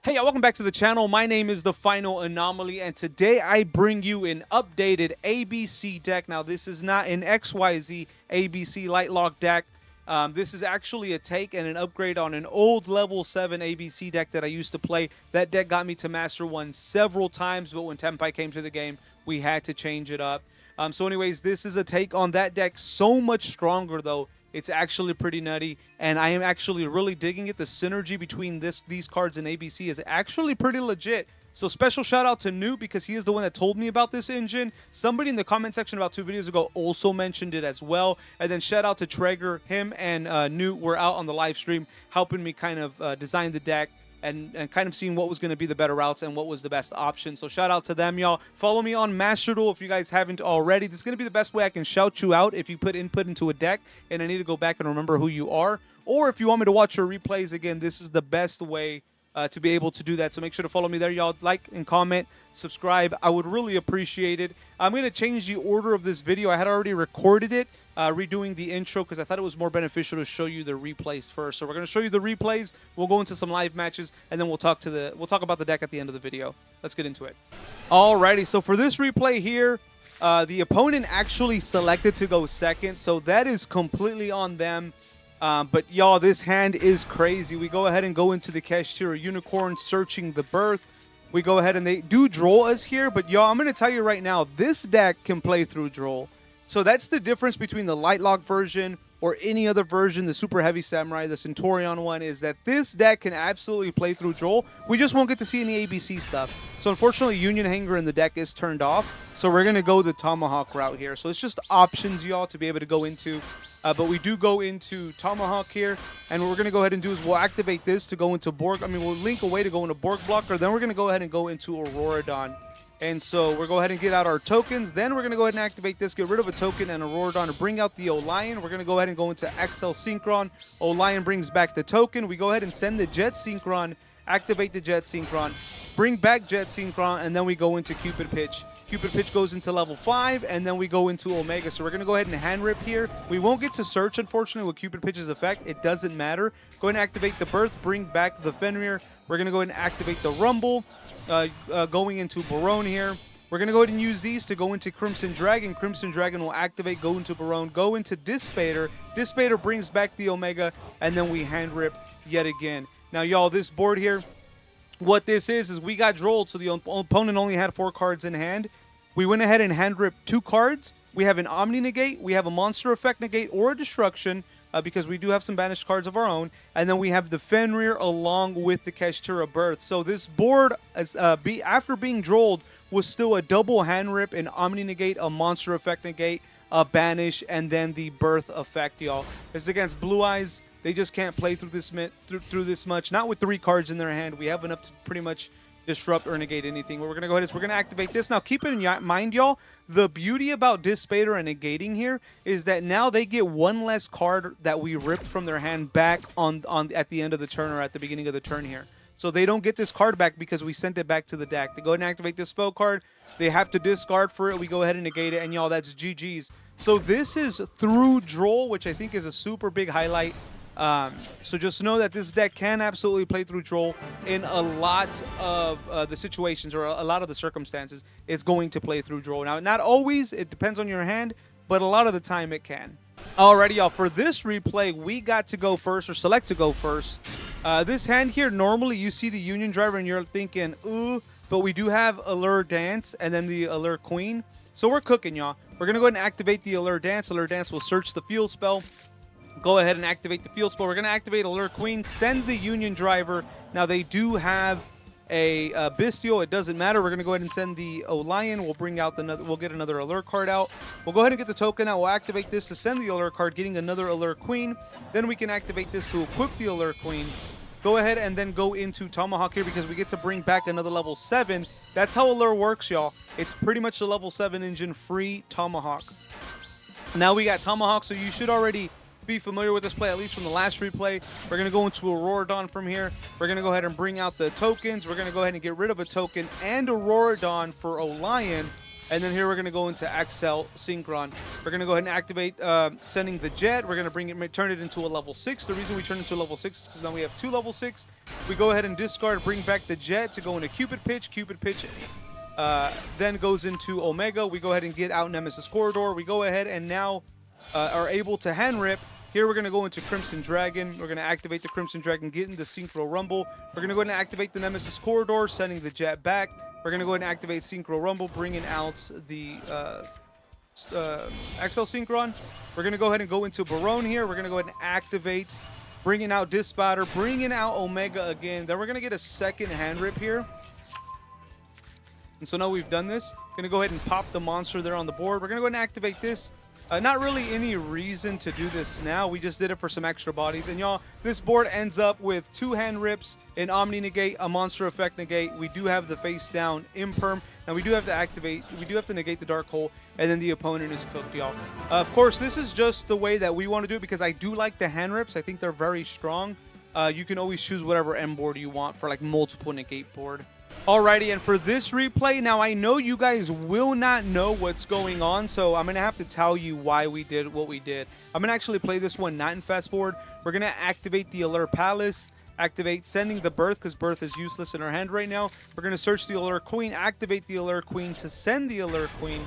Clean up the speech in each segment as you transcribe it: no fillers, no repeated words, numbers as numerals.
Hey y'all, welcome back to the channel. My name is The Final Anomaly, and today I bring you an updated ABC deck. Now, this is not an XYZ ABC Light Lock deck. This is actually a take and an upgrade on an old level 7 ABC deck that I used to play. That deck got me to Master 1 several times, but when Tenpai came to the game, we had to change it up. So anyways, this is a take on that deck, so much stronger though. It's actually pretty nutty, and I am actually really digging it. The synergy between these cards and ABC is actually pretty legit. So special shout out to Newt, because he is the one that told me about this engine. Somebody in the comment section about 2 videos ago also mentioned it as well. And then shout out to Traeger. Him and Newt were out on the live stream helping me kind of design the deck. And kind of seeing what was going to be the better routes and what was the best option. So shout out to them, y'all. Follow me on Master Duel if you guys haven't already. This is going to be the best way I can shout you out if you put input into a deck and I need to go back and remember who you are. Or if you want me to watch your replays again, this is the best way to be able to do that. So make sure to follow me there, y'all. Like and comment, subscribe. I would really appreciate it. I'm going to change the order of this video. I had already recorded it, redoing the intro, because I thought it was more beneficial to show you the replays first. So we're going to show you the replays. We'll go into some live matches, and then we'll talk about the deck at the end of the video. Let's get into it. Alrighty, so for this replay here, the opponent actually selected to go second, so that is completely on them. But y'all, this hand is crazy. We go ahead and go into the Kashtira Unicorn, searching the birth. We go ahead and they do droll us here, but y'all, I'm going to tell you right now, this deck can play through droll. So that's the difference between the light lock version or any other version, the super heavy samurai, the Centurion one, is that this deck can absolutely play through droll. We just won't get to see any ABC stuff. So unfortunately, Union Hanger in the deck is turned off. So we're going to go the Tomahawk route here. So it's just options, y'all, to be able to go into. But we do go into Tomahawk here. And what we're going to go ahead and do is we'll activate this to go into Borg. I mean, we'll link away to go into Borg Blocker. Then we're going to go ahead and go into Auroradon. And so we'll go ahead and get out our tokens. Then we're going to go ahead and activate this, get rid of a token and Auroradon to bring out the Olion. We're going to go ahead and go into XL Synchron. Olion brings back the token. We go ahead and send the Jet Synchron, activate the Jet Synchron, bring back Jet Synchron, and then we go into Cupid Pitch. Cupid Pitch goes into level 5, and then we go into Omega. So we're going to go ahead and hand rip here. We won't get to search, unfortunately, with Cupid Pitch's effect. It doesn't matter. Go ahead and activate the Birth, bring back the Fenrir. We're going to go ahead and activate the Rumble. Going into Barone here. We're going to go ahead and use these to go into Crimson Dragon. Crimson Dragon will activate, go into Barone, go into Dispater. Dispater brings back the Omega, and then we hand rip yet again. Now, y'all, this board here, what this is we got drolled, so the opponent only had 4 cards in hand. We went ahead and hand ripped 2 cards. We have an Omni Negate, we have a Monster Effect Negate or a Destruction, because we do have some banished cards of our own. And then we have the Fenrir along with the Kashtira Birth. So this board, after being drolled, was still a double hand rip, an Omni Negate, a Monster Effect Negate, a Banish, and then the Birth Effect, y'all. This is against Blue Eyes. They just can't play through this much. Not with 3 cards in their hand. We have enough to pretty much disrupt or negate anything. What we're going to go ahead is we're going to activate this. Now, keep it in mind, y'all, the beauty about Dispater and negating here is that now they get 1 less card that we ripped from their hand back at the end of the turn or at the beginning of the turn here. So they don't get this card back because we sent it back to the deck. They go ahead and activate this spell card. They have to discard for it. We go ahead and negate it, and y'all, that's GG's. So this is through droll, which I think is a super big highlight. So just know that this deck can absolutely play through droll in a lot of the situations or a lot of the circumstances. It's going to play through droll. Now, not always. It depends on your hand, but a lot of the time it can. Alrighty, y'all. For this replay, we got to go first or select to go first. This hand here, normally you see the Union Driver and you're thinking, ooh, but we do have Allure Dance and then the Allure Queen. So we're cooking, y'all. We're going to go ahead and activate the Allure Dance. Allure Dance will search the field spell. Go ahead and activate the field spell. We're going to activate Allure Queen, send the Union Driver. Now, they do have a Bestial. It doesn't matter. We're going to go ahead and send the Olion. We'll bring out we'll get another Allure card out. We'll go ahead and get the token out. We'll activate this to send the Allure card, getting another Allure Queen. Then we can activate this to equip the Allure Queen. Go ahead and then go into Tomahawk here because we get to bring back another level 7. That's how Allure works, y'all. It's pretty much the level 7 engine free Tomahawk. Now we got Tomahawk, so you should already be familiar with this play, at least from the last replay. We're going to go into Auroradon from here. We're going to go ahead and bring out the tokens. We're going to go ahead and get rid of a token and Auroradon for Olion. And then here we're going to go into Axel Synchron. We're going to go ahead and activate sending the jet. We're going to turn it into a level 6. The reason we turn it into a level 6 is because now we have 2 level 6. We go ahead and discard, bring back the jet to go into Cupid Pitch. Cupid Pitch then goes into Omega. We go ahead and get out Nemesis Corridor. We go ahead and now are able to hand rip. Here we're going to go into Crimson Dragon. We're going to activate the Crimson Dragon, get into Synchro Rumble. We're going to go ahead and activate the Nemesis Corridor, sending the jet back. We're going to go ahead and activate Synchro Rumble, bringing out the XL Synchron. We're going to go ahead and go into Barone here. We're going to go ahead and activate, bringing out Dispatcher, bringing out Omega again. Then we're going to get a second hand rip here. And so now we've done this. Going to go ahead and pop the monster there on the board. We're going to go ahead and activate this. Not really any reason to do this now. We just did it for some extra bodies. And y'all, this board ends up with 2 hand rips, an Omni negate, a monster effect negate. We do have the face down imperm. And we do have to negate the dark hole. And then the opponent is cooked, y'all. Of course, this is just the way that we want to do it because I do like the hand rips. I think they're very strong. You can always choose whatever M board you want for like multiple negate board. Alrighty, and for this replay, now I know you guys will not know what's going on, so I'm going to have to tell you why we did what we did. I'm going to actually play this one not in fast forward. We're going to activate the Allure Palace, activate sending the Birth because Birth is useless in our hand right now. We're going to search the Allure Queen, activate the Allure Queen to send the Allure Queen.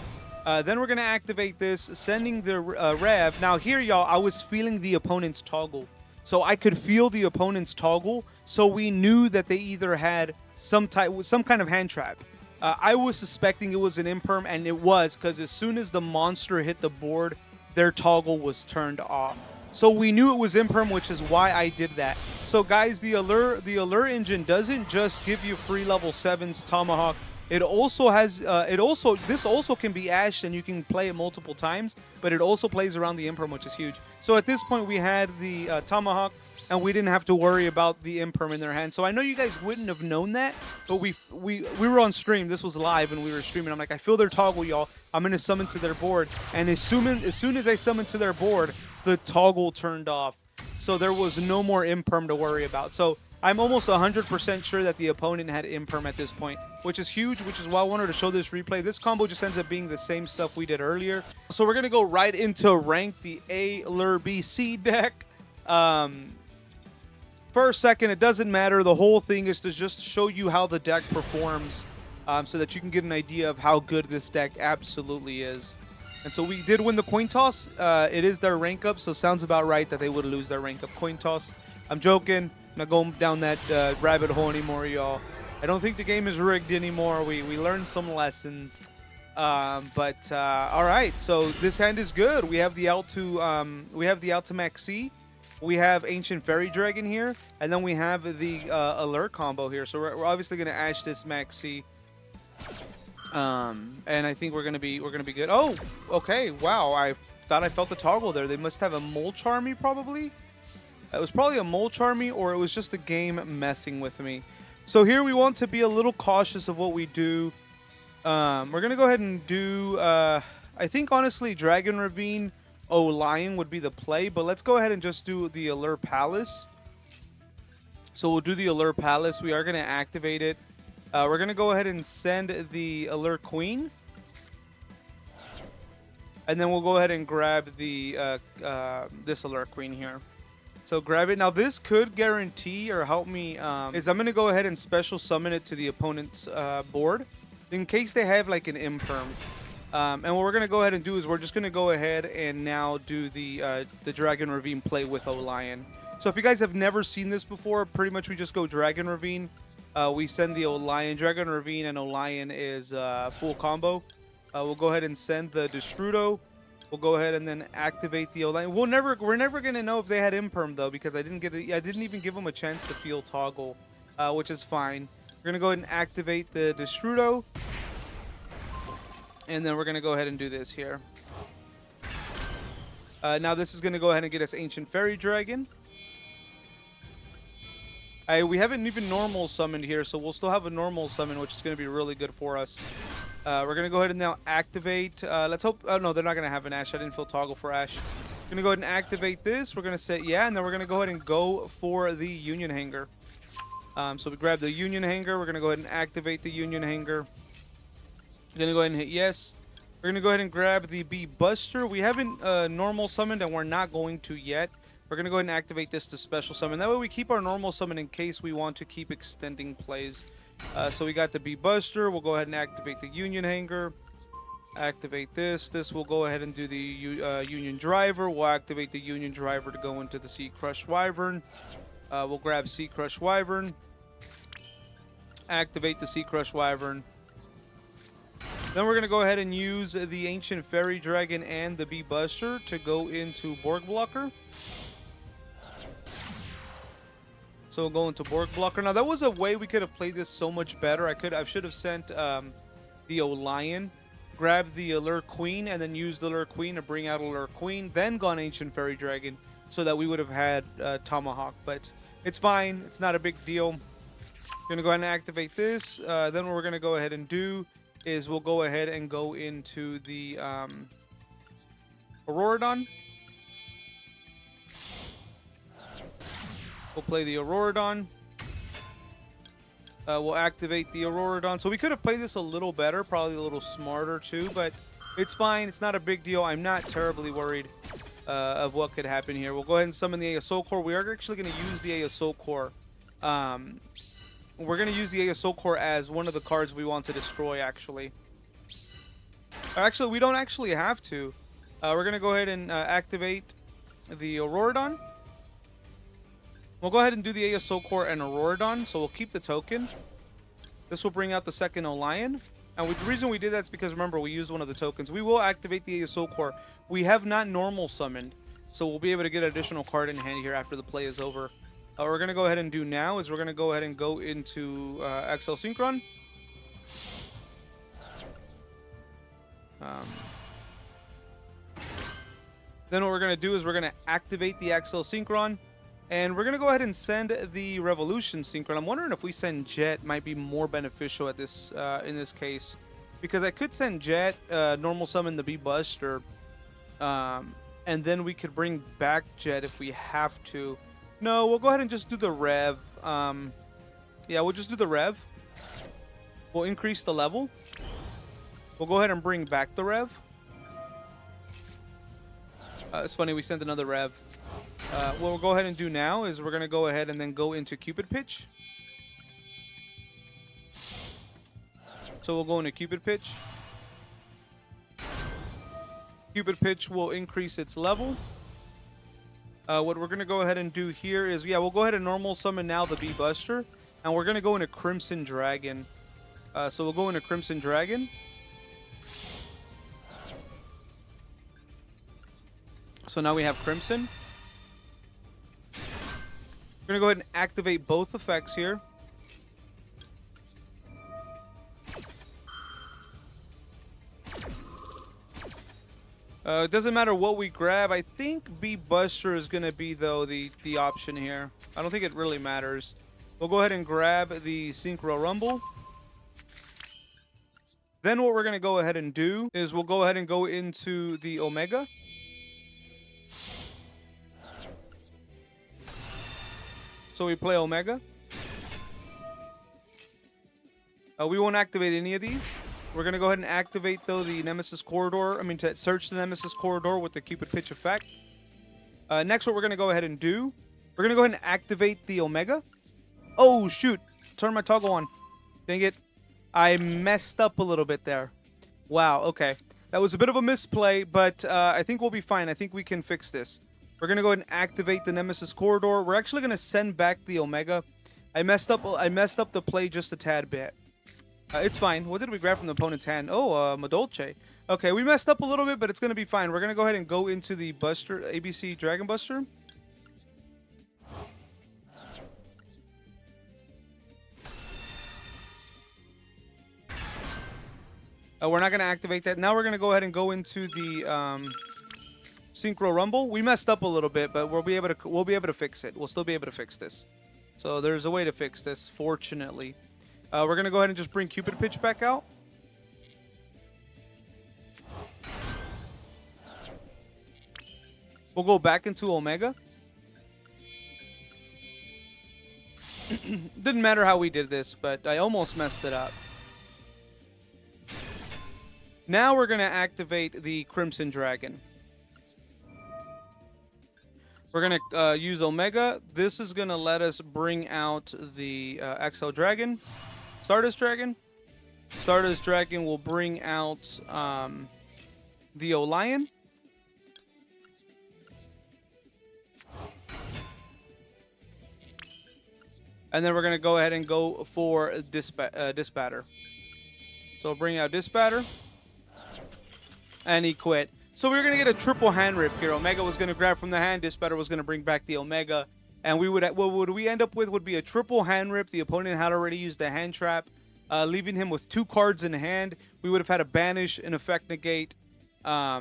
Then we're going to activate this, sending the Rev. Now here, y'all, I was feeling the opponent's toggle. So I could feel the opponent's toggle, so we knew that they either had some kind of hand trap. I was suspecting it was an imperm, and it was, because as soon as the monster hit the board, their toggle was turned off. So we knew it was imperm, which is why I did that. So guys, the allure engine doesn't just give you free level 7s Tomahawk. It also has this also can be ashed and you can play it multiple times, but it also plays around the imperm, which is huge. So at this point we had the Tomahawk, and we didn't have to worry about the imperm in their hand. So I know you guys wouldn't have known that, but we were on stream. This was live and we were streaming. I'm like, I feel their toggle, y'all. I'm gonna summon to their board, and as soon as I summoned to their board, the toggle turned off. So there was no more imperm to worry about. So I'm almost 100% sure that the opponent had imperm at this point, which is huge, which is why I wanted to show this replay. This combo just ends up being the same stuff we did earlier. So we're going to go right into rank the Allure BC deck. For a second, it doesn't matter. The whole thing is to just show you how the deck performs so that you can get an idea of how good this deck absolutely is. And so we did win the coin toss. It is their rank up, so sounds about right that they would lose their rank up coin toss. I'm joking. I'm not going down that rabbit hole anymore, y'all. I don't think the game is rigged anymore. We learned some lessons. All right. So this hand is good. We have the Maxi. We have Ancient Fairy Dragon here, and then we have the Alert combo here. So we're obviously gonna ash this Maxi. And I think we're gonna be good. Oh, okay. Wow. I thought I felt the toggle there. They must have a Molch Army probably. It was probably a Molch Army, or it was just the game messing with me. So here we want to be a little cautious of what we do. We're going to go ahead and do, I think honestly, Dragon Ravine, Lion would be the play. But let's go ahead and just do the Allure Palace. So we'll do the Allure Palace. We are going to activate it. We're going to go ahead and send the Allure Queen. And then we'll go ahead and grab the this Allure Queen here. So grab it. Now this could guarantee or help me is I'm going to go ahead and special summon it to the opponent's board in case they have like an imperm. And what we're going to go ahead and do is we're just going to go ahead and now do the Dragon Ravine play with Lion. So if you guys have never seen this before, pretty much we just go Dragon Ravine. We send the Lion, Dragon Ravine, and Lion is full combo. We'll go ahead and send the Destrudo. We'll go ahead and then activate the Lion. We're never gonna know if they had imperm though, because I didn't even give them a chance to feel toggle, which is fine. We're gonna go ahead and activate the Destrudo, and then we're gonna go ahead and do this here. Now this is gonna go ahead and get us Ancient Fairy Dragon. We haven't even normal summoned here, so we'll still have a normal summon, which is gonna be really good for us. We're going to go ahead and now activate. Let's hope. Oh, no, they're not going to have an Ash. I didn't feel toggle for Ash. Going to go ahead and activate this. We're going to say, yeah, and then we're going to go ahead and go for the Union Hanger. So we grab the Union Hanger. We're going to go ahead and activate the Union Hanger. We're going to go ahead and hit yes. We're going to go ahead and grab the Bee Buster. We haven't normal summoned, and we're not going to yet. We're going to go ahead and activate this to special summon. That way we keep our normal summon in case we want to keep extending plays. So we got the Bee Buster. We'll go ahead and activate the Union Hanger. Activate this. This will go ahead and do the Union Driver. We'll activate the Union Driver to go into the Sea Crush Wyvern. We'll grab Sea Crush Wyvern. Activate the Sea Crush Wyvern. Then we're going to go ahead and use the Ancient Fairy Dragon and the Bee Buster to go into Borg Blocker. So we'll go into Borg Blocker. Now, that was a way we could have played this so much better. I should have sent the Lion, grabbed the Allure Queen, and then used the Allure Queen to bring out Allure Queen, then gone Ancient Fairy Dragon, so that we would have had Tomahawk. But it's fine. It's not a big deal. We're going to go ahead and activate this. Then what we're going to go ahead and do is we'll go ahead and go into the Auroradon. We'll play the Auroradon. We'll activate the Auroradon. So we could have played this a little better, probably a little smarter too, but it's fine. It's not a big deal. I'm not terribly worried of what could happen here. We'll go ahead and summon the Aesoul Core. We are actually going to use the Aesoul Core. We're going to use the Aesoul Core as one of the cards we want to destroy, actually. Actually, we don't actually have to. We're going to go ahead and activate the Auroradon. We'll go ahead and do the Aesoul Core and Auroradon, so we'll keep the token. This will bring out the second Lion. And the reason we did that is because, remember, we used one of the tokens. We will activate the Aesoul Core. We have not normal summoned, so we'll be able to get an additional card in hand here after the play is over. What we're going to go ahead and do now is we're going to go ahead and go into XL Synchron. Then what we're going to do is we're going to activate the XL Synchron. And we're going to go ahead and send the Revolution Synchron. I'm wondering if we send Jet might be more beneficial at this in this case. Because I could send Jet, normal summon the Bee Buster. And then we could bring back Jet if we have to. No, we'll go ahead and just do the Rev. Yeah, we'll just do the Rev. We'll increase the level. We'll go ahead and bring back the Rev. It's funny, we sent another Rev. What we'll go ahead and do now is we're going to go ahead and then go into Cupid Pitch. So we'll go into Cupid Pitch. Cupid Pitch will increase its level. What we're going to go ahead and do here is, yeah, we'll go ahead and normal summon now the Bee Buster. And we're going to go into Crimson Dragon. So we'll go into Crimson Dragon. So now we have Crimson. We're going to go ahead and activate both effects here. It doesn't matter what we grab. I think Bee Buster is going to be, though, the option here. I don't think it really matters. We'll go ahead and grab the Synchro Rumble. Then what we're going to go ahead and do is we'll go ahead and go into the Omega. So we play Omega. We won't activate any of these. We're going to go ahead and activate, though, the Nemesis Corridor. I mean, to search the Nemesis Corridor with the Cupid Pitch effect. Next, what we're going to go ahead and do, we're going to go ahead and activate the Omega. Oh, shoot. Turn my toggle on. Dang it. I messed up a little bit there. Wow, okay. That was a bit of a misplay, but I think we'll be fine. I think we can fix this. We're going to go ahead and activate the Nemesis Corridor. We're actually going to send back the Omega. I messed up the play just a tad bit. It's fine. What did we grab from the opponent's hand? Oh, Madolche. Okay, we messed up a little bit, but it's going to be fine. We're going to go ahead and go into the Buster, ABC Dragon Buster. We're not going to activate that. Now we're going to go ahead and go into the Synchro Rumble. We messed up a little bit, but we'll be able to fix it. We'll still be able to fix this. So there's a way to fix this, fortunately. We're going to go ahead and just bring Cupid Pitch back out. We'll go back into Omega. Didn't matter how we did this, but I almost messed it up. Now we're going to activate the Crimson Dragon. We're going to use Omega. This is going to let us bring out the XL Dragon. Stardust Dragon. Stardust Dragon will bring out the Olion. And then we're going to go ahead and go for Disbatter. So bring out Disbatter. And he quit. So we were going to get a triple hand rip here. Omega was going to grab from the hand. Disbatter was going to bring back the Omega. And we would, what would we end up with would be a triple hand rip. The opponent had already used the hand trap, leaving him with 2 cards in hand. We would have had a banish, an effect negate. Yeah,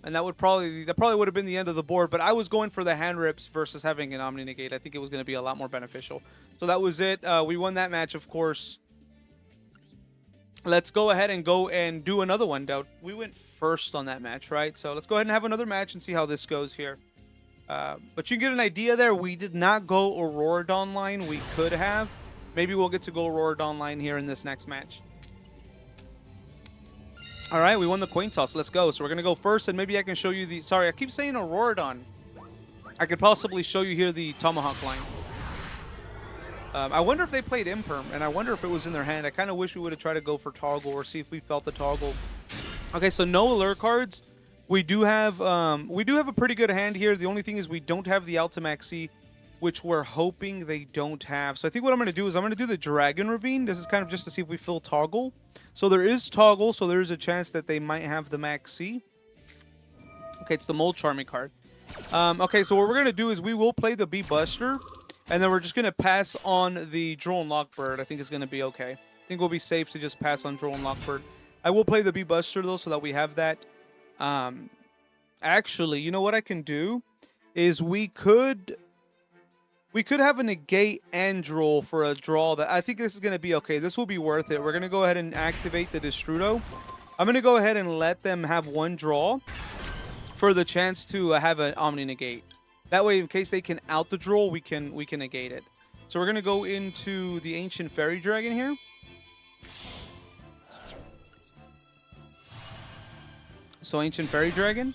and that probably would have been the end of the board. But I was going for the hand rips versus having an Omni negate. I think it was going to be a lot more beneficial. So that was it. We won that match, of course. Let's go ahead and do another one, Doubt. We went first on that match, right? So let's go ahead and have another match and see how this goes here. But you get an idea there. We did not go Aurora Dawn line. We could have. Maybe we'll get to go Aurora Dawn line here in this next match. All right, we won the coin toss. Let's go. So we're going to go first, and maybe I can show you the... Sorry, I keep saying Aurora Dawn. I could possibly show you here the Tomahawk line. I wonder if they played Imperm, and I wonder if it was in their hand. I kind of wish we would have tried to go for Toggle or see if we felt the Toggle. Okay, so no alert cards. We do have a pretty good hand here. The only thing is we don't have the Ultimaxi, which we're hoping they don't have. So I think what I'm going to do is I'm going to do the Dragon Ravine. This is kind of just to see if we fill Toggle. So there is Toggle, so there is a chance that they might have the Maxi. Okay, it's the Mold Charming card. Okay, so what we're going to do is we will play the Bee Buster, and then we're just going to pass on the Droll and Lockbird. I think it's going to be okay. I think we'll be safe to just pass on Droll and Lockbird. I will play the Bee Buster, though, so that we have that. Actually, you know what I can do? Is we could have a negate and Droll for a draw. That I think this is going to be okay. This will be worth it. We're going to go ahead and activate the Destrudo. I'm going to go ahead and let them have one draw for the chance to have an Omni negate. That way, in case they can out the Droll, we can negate it. So we're going to go into the Ancient Fairy Dragon here. So Ancient Fairy Dragon.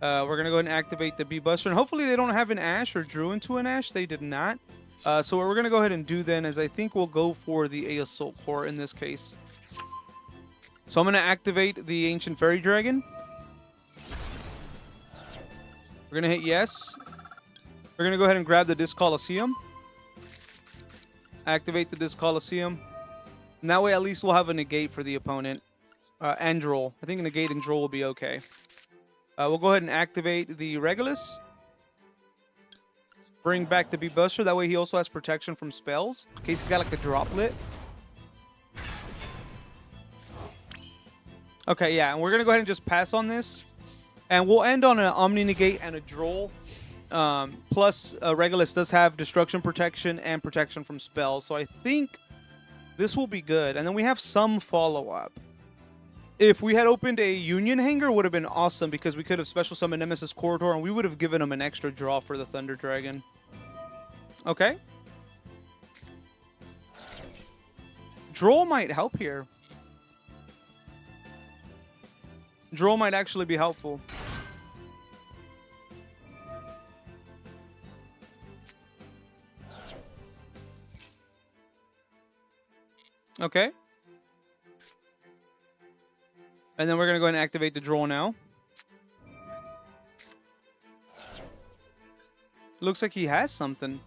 We're going to go ahead and activate the Bee Buster. And hopefully they don't have an Ash or drew into an Ash. They did not. So what we're going to go ahead and do then is I think we'll go for the Assault Core in this case. So I'm going to activate the Ancient Fairy Dragon. We're going to hit yes. We're going to go ahead and grab the Disc Coliseum. Activate the Disc Coliseum. And that way at least we'll have a negate for the opponent. And Droll. I think negate and Droll will be okay. We'll go ahead and activate the Regulus. Bring back the Bee Buster. That way he also has protection from spells. In case he's got like a droplet. Okay, yeah. And we're going to go ahead and just pass on this. And we'll end on an Omni Negate and a Droll. Plus, Regulus does have destruction protection and protection from spells. So I think this will be good. And then we have some follow-up. If we had opened a Union Hanger, it would have been awesome because we could have special summoned Nemesis Corridor and we would have given him an extra draw for the Thunder Dragon. Okay. Droll might help here. Droll might actually be helpful. Okay. And then we're going to go ahead and activate the Droll now. Looks like he has something.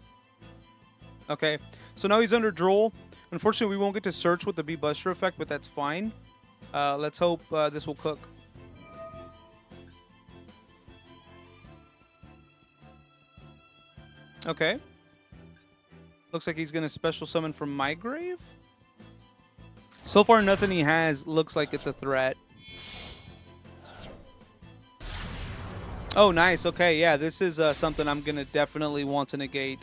Okay. So now he's under Droll. Unfortunately, we won't get to search with the Bee Buster effect, but that's fine. Let's hope this will cook. Okay. Looks like he's going to special summon from my grave. So far, nothing he has looks like it's a threat. Oh, nice. Okay, yeah, this is something I'm going to definitely want to negate.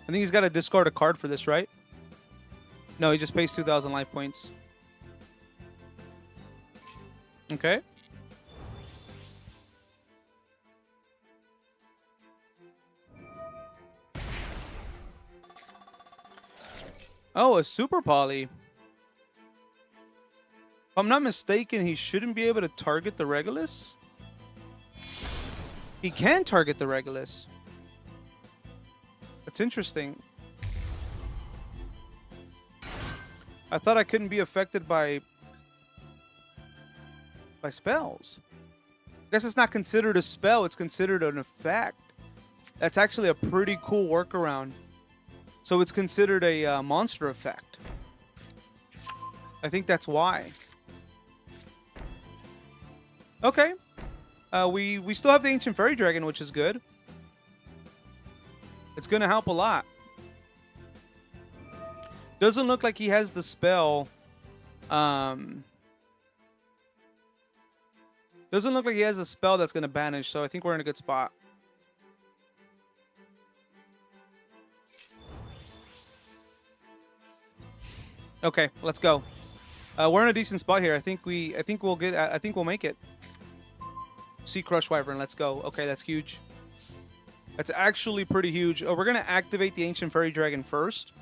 I think he's got to discard a card for this, right? No, he just pays 2,000 life points. Okay. Oh, a super poly. If I'm not mistaken, he shouldn't be able to target the Regulus. He can target the Regulus. That's interesting. I thought I couldn't be affected by spells. I guess it's not considered a spell, it's considered an effect. That's actually a pretty cool workaround. So it's considered a monster effect. I think that's why. Okay. We still have the Ancient Fairy Dragon, which is good. It's going to help a lot. Doesn't look like he has the spell. Doesn't look like he has a spell that's going to banish, so I think we're in a good spot. Okay, let's go. We're in a decent spot here. I think we'll make it. Sea Crush Wyvern, let's go. Okay, that's huge. That's actually pretty huge. Oh, we're gonna activate the Ancient Fairy Dragon first.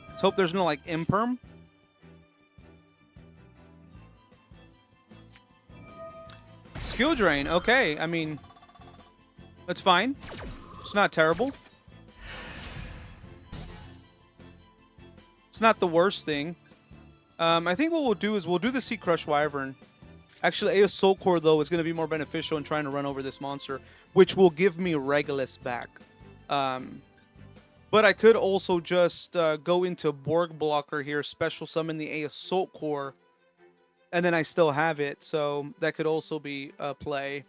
Let's hope there's no like imperm. Skill drain. Okay, I mean, that's fine. It's not terrible. It's not the worst thing. I think what we'll do is we'll do the Sea Crush Wyvern. Actually, Assault Core, though, is going to be more beneficial in trying to run over this monster, which will give me Regulus back. But I could also just go into Borg Blocker here, special summon the Assault Core, and then I still have it, so that could also be a play.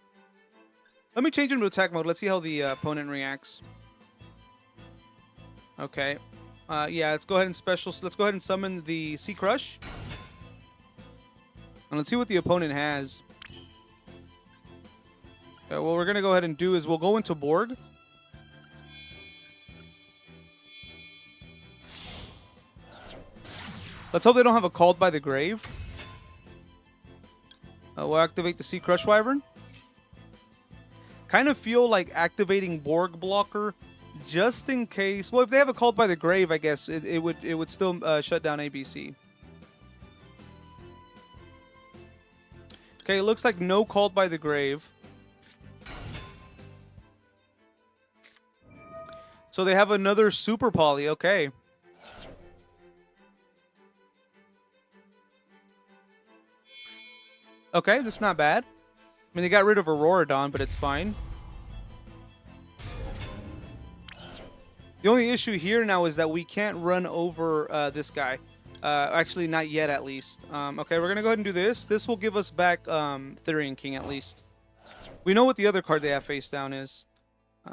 Let me change him to attack mode. Let's see how the opponent reacts. Okay. Yeah, let's go ahead and summon the Sea Crush. And let's see what the opponent has. Okay, what we're going to go ahead and do is we'll go into Borg. Let's hope they don't have a Called by the Grave. We'll activate the Sea Crush Wyvern. Kind of feel like activating Borg Blocker just in case. Well, if they have a Called by the Grave, I guess it would still shut down ABC. Okay, it looks like no Called by the Grave. So they have another Super Poly. Okay. Okay, that's not bad. I mean, they got rid of Auroradon, but it's fine. The only issue here now is that we can't run over this guy. Actually, not yet, at least. Okay, we're going to go ahead and do this. This will give us back Therian King, at least. We know what the other card they have face down is.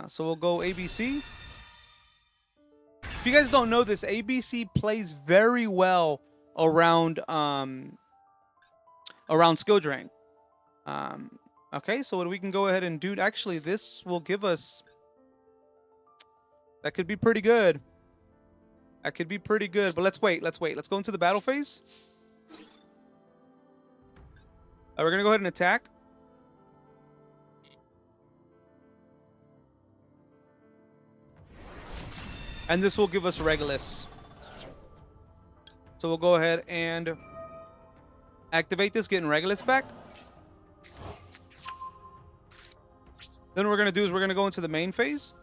So we'll go ABC. If you guys don't know this, ABC plays very well around skill drain. Okay, so what we can go ahead and do... Actually, this will give us... That could be pretty good. That could be pretty good. But let's wait. Let's go into the battle phase. We're going to go ahead and attack. And this will give us Regulus. So we'll go ahead and activate this, getting Regulus back. Then what we're going to do is we're going to go into the main phase.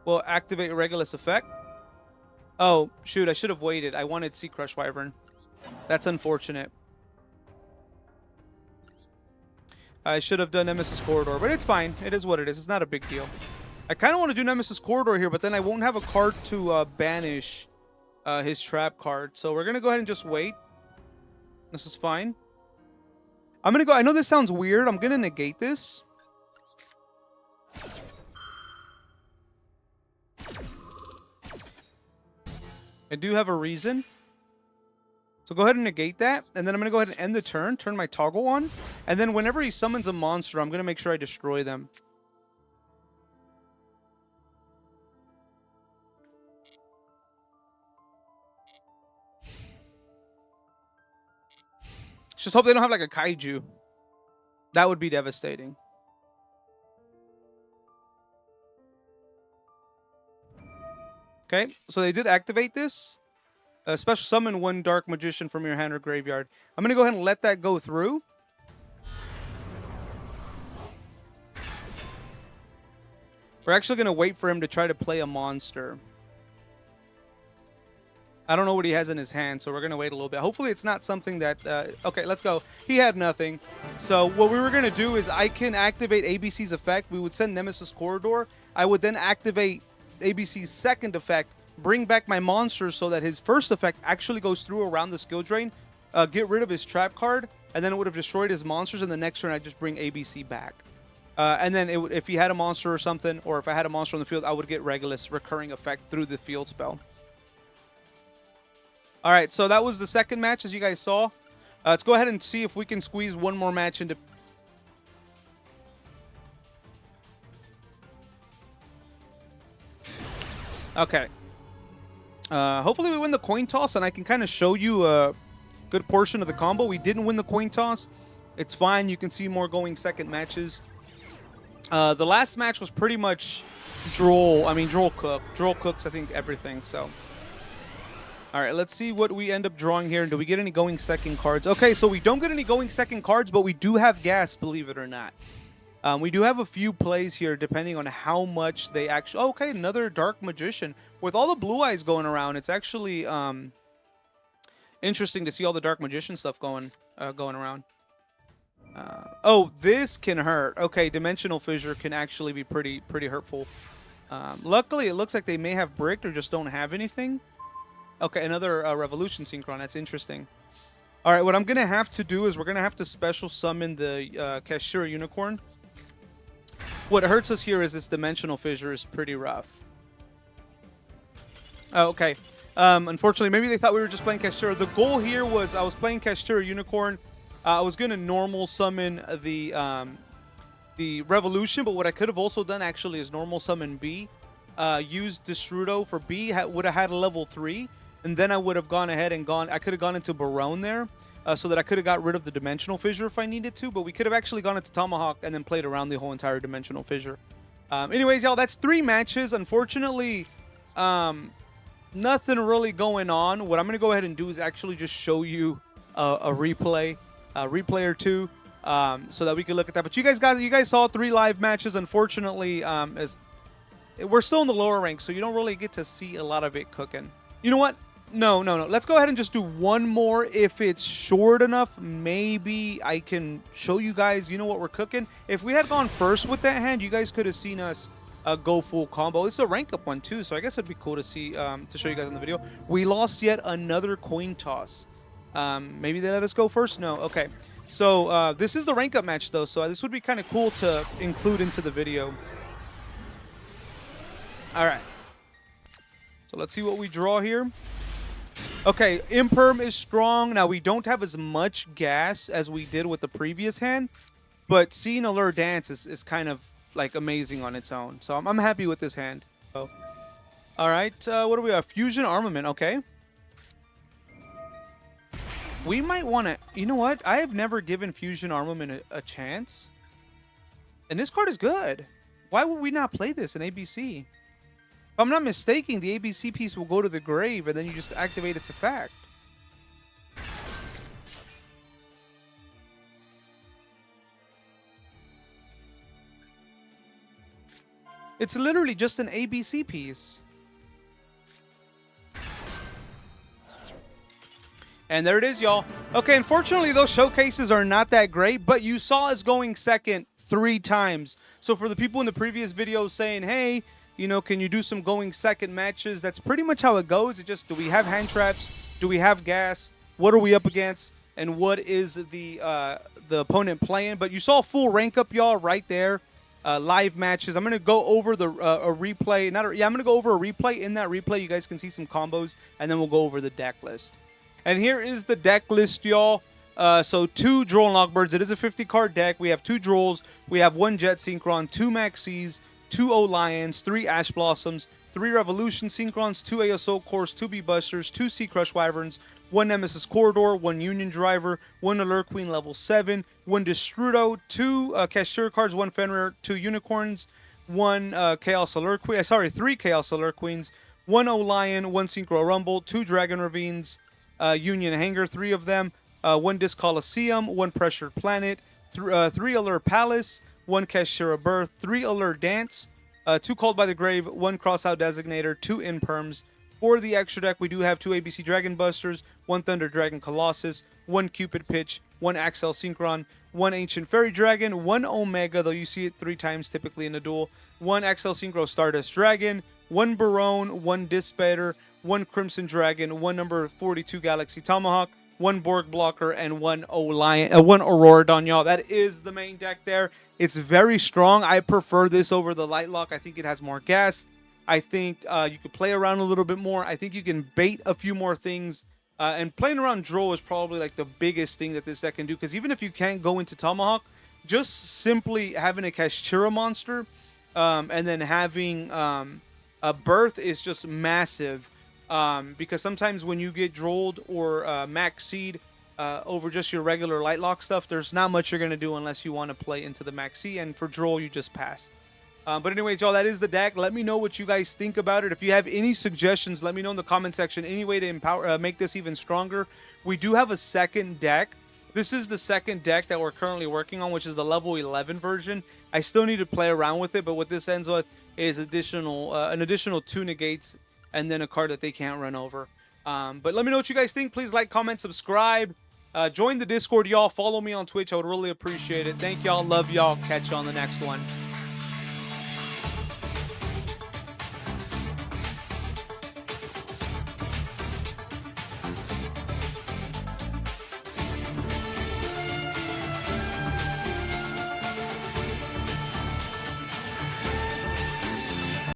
We'll activate Regulus effect. Oh, shoot, I should have waited. I wanted Sea Crush Wyvern. That's unfortunate. I should have done Nemesis Corridor, but it's fine. It is what it is. It's not a big deal. I kind of want to do Nemesis Corridor here, but then I won't have a card to banish his trap card. So we're going to go ahead and just wait. This is fine. I'm going to go... I know this sounds weird. I'm going to negate this. I do have a reason. So go ahead and negate that. And then I'm going to go ahead and end the turn. Turn my toggle on. And then whenever he summons a monster, I'm going to make sure I destroy them. Just hope they don't have like a kaiju. That would be devastating. Okay, so they did activate this. Special summon 1 Dark Magician from your hand or graveyard. I'm going to go ahead and let that go through. We're actually going to wait for him to try to play a monster. I don't know what he has in his hand, so we're going to wait a little bit. Hopefully it's not something that... okay, let's go. He had nothing. So what we were going to do is I can activate ABC's effect. We would send Nemesis Corridor. I would then activate ABC's second effect, bring back my monsters so that his first effect actually goes through around the skill drain, get rid of his trap card, and then it would have destroyed his monsters, and the next turn I just bring ABC back. And then if he had a monster or something, or if I had a monster on the field, I would get Regulus recurring effect through the field spell. All right, so that was the second match, as you guys saw. Let's go ahead and see if we can squeeze one more match into... Okay. Hopefully we win the coin toss, and I can kind of show you a good portion of the combo. We didn't win the coin toss. It's fine. You can see more going second matches. The last match was pretty much droll. I mean, droll cook. Droll cooks, I think, everything, so... All right, let's see what we end up drawing here. Do we get any going second cards? Okay, so we don't get any going second cards, but we do have gas, believe it or not. We do have a few plays here, depending on how much they actually... Oh, okay, another Dark Magician. With all the blue eyes going around, it's actually interesting to see all the Dark Magician stuff going around. Oh, this can hurt. Okay, Dimensional Fissure can actually be pretty hurtful. Luckily, it looks like they may have bricked or just don't have anything. Okay, another Revolution Synchron. That's interesting. All right, what I'm going to have to do is we're going to have to special summon the Kashira Unicorn. What hurts us here is this Dimensional Fissure is pretty rough. Oh, okay. Unfortunately, maybe they thought we were just playing Kashira. The goal here was I was playing Kashira Unicorn. I was going to normal summon the Revolution, but what I could have also done actually is normal summon B. Used Destrudo for B, would have had a level 3. And then I would have gone ahead and I could have gone into Barone there, so that I could have got rid of the Dimensional Fissure if I needed to, but we could have actually gone into Tomahawk and then played around the whole entire Dimensional Fissure. Anyways, y'all, that's 3 matches. Unfortunately, nothing really going on. What I'm going to go ahead and do is actually just show you a replay or two, so that we can look at that. But you guys saw 3 live matches. Unfortunately, as we're still in the lower ranks, so you don't really get to see a lot of it cooking. You know what? No. Let's go ahead and just do one more. If it's short enough, maybe I can show you guys, you know what we're cooking. If we had gone first with that hand, you guys could have seen us go full combo. This is a rank up one too, so I guess it'd be cool to see, to show you guys in the video. We lost yet another coin toss. Maybe they let us go first? No. Okay. So this is the rank up match though, so this would be kind of cool to include into the video. All right. So let's see what we draw here. Okay, Imperm is strong. Now, we don't have as much gas as we did with the previous hand, but seeing Allure Dance is kind of, like, amazing on its own. So I'm happy with this hand. Oh. All right, what do we have? Fusion Armament, okay. We might want to... You know what? I have never given Fusion Armament a chance. And this card is good. Why would we not play this in ABC? If I'm not mistaken, the ABC piece will go to the grave, and then you just activate its effect. It's literally just an ABC piece. And there it is, y'all. Okay, unfortunately, those showcases are not that great, but you saw us going second 3 times. So for the people in the previous video saying, hey, you know, can you do some going second matches? That's pretty much how it goes. It just, do we have hand traps? Do we have gas? What are we up against? And what is the opponent playing? But you saw full rank up, y'all, right there. Live matches. I'm going to go over the a replay. I'm going to go over a replay. In that replay, you guys can see some combos, and then we'll go over the deck list. And here is the deck list, y'all. So 2 Droll Knockbirds. It is a 50-card deck. We have 2 Drolls. We have 1 Jet Synchron, 2 Maxis, 2 O-Lions, 3 Ash Blossoms, 3 Revolution Synchrons, 2 ASO Cores, 2 B-Busters, 2 Sea Crush Wyverns, 1 Nemesis Corridor, 1 Union Driver, 1 Allure Queen level 7, 1 Destrudo, 2 Cashier cards, 1 Fenrir, 2 Unicorns, 1 Chaos Allure Queen, sorry, 3 Chaos Allure Queens, one O-Lion, one Synchro Rumble, two Dragon Ravines, Union Hangar, three of them, one Disc Coliseum, one Pressured Planet, three Allure Palace, one Kashira Birth, three Allure Dance, two Called by the Grave, one Crossout Designator, two Imperms. For the extra deck, we do have two ABC Dragon Busters, one Thunder Dragon Colossus, one Cupid Pitch, one Axel Synchron, one Ancient Fairy Dragon, one Omega, though you see it 3 times typically in a duel, one Axel Synchro Stardust Dragon, one Barone, one Dispater, one Crimson Dragon, one number 42 Galaxy Tomahawk, one Borg Blocker, and one one Aurora Dawn, y'all. That is the main deck there. It's very strong. I prefer this over the Lightlock. I think it has more gas. I think you could play around a little bit more. I think you can bait a few more things. And playing around Droll is probably like the biggest thing that this deck can do. Because even if you can't go into Tomahawk, just simply having a Kashira monster and then having a Birth is just massive. Because sometimes when you get Drolled or Max Seed over just your regular Lightlock stuff, there's not much you're going to do unless you want to play into the Max Seed. And for Droll, you just pass. But anyways, y'all, that is the deck. Let me know what you guys think about it. If you have any suggestions, let me know in the comment section. Any way to empower, make this even stronger. We do have a second deck. This is the second deck that we're currently working on, which is the level 11 version. I still need to play around with it, but what this ends with is an additional 2 negates and then a card that they can't run over. But let me know what you guys think. Please like, comment, subscribe. Join the Discord, y'all. Follow me on Twitch. I would really appreciate it. Thank y'all. Love y'all. Catch you on the next one.